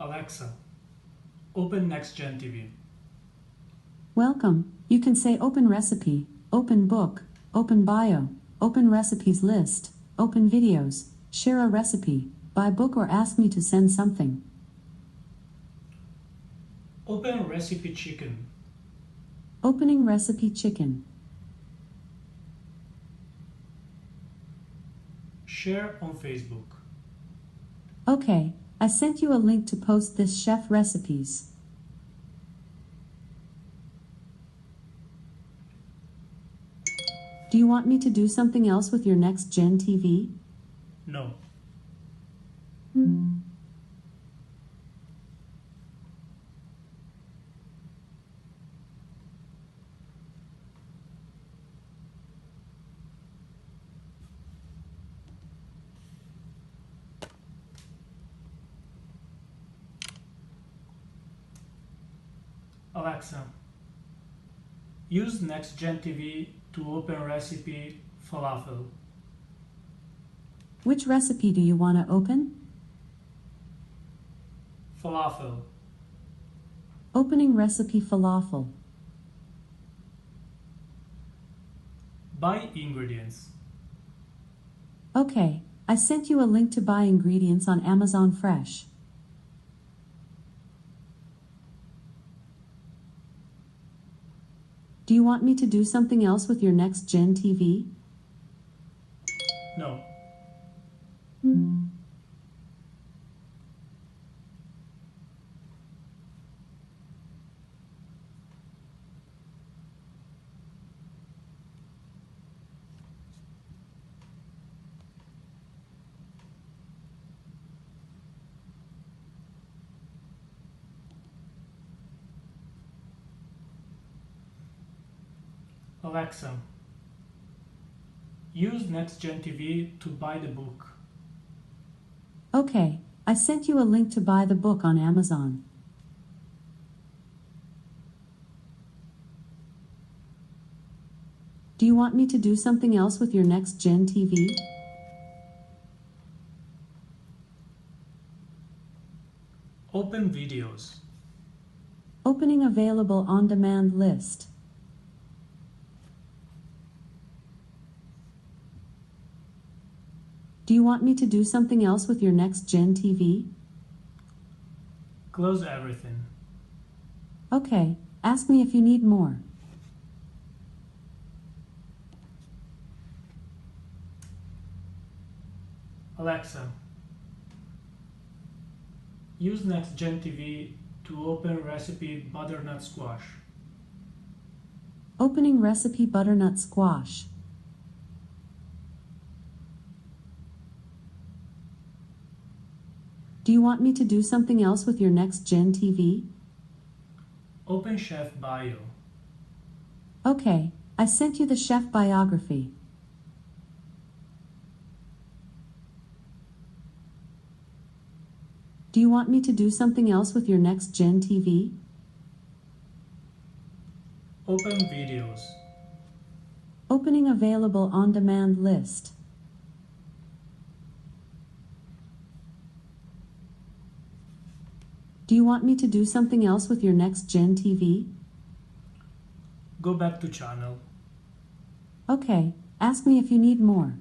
Alexa, open NextGen TV. Welcome. You can say open recipe, open book, open bio, open recipes list, open videos, share a recipe, buy book or ask me to send something. Open recipe chicken. Opening recipe chicken. Share on Facebook. Okay, I sent you a link to post this chef recipes. Do you want me to do something else with your NextGen TV? No. Alexa, use NextGen TV to open recipe falafel. Which recipe do you want to open? Falafel. Opening recipe falafel. Buy ingredients. Okay, I sent you a link to buy ingredients on Amazon Fresh. Do you want me to do something else with your NextGen TV? No. Alexa, use NextGen TV to buy the book. Okay, I sent you a link to buy the book on Amazon. Do you want me to do something else with your NextGen TV? Open videos. Opening available on-demand list. Do you want me to do something else with your NextGen TV? Close everything. Okay, ask me if you need more. Alexa, use NextGen TV to open recipe butternut squash. Opening recipe butternut squash. Do you want me to do something else with your NextGen TV? Open chef bio. Okay, I sent you the chef biography. Do you want me to do something else with your NextGen TV? Open videos. Opening available on-demand list. Do you want me to do something else with your NextGen TV? Go back to channel. Okay, ask me if you need more.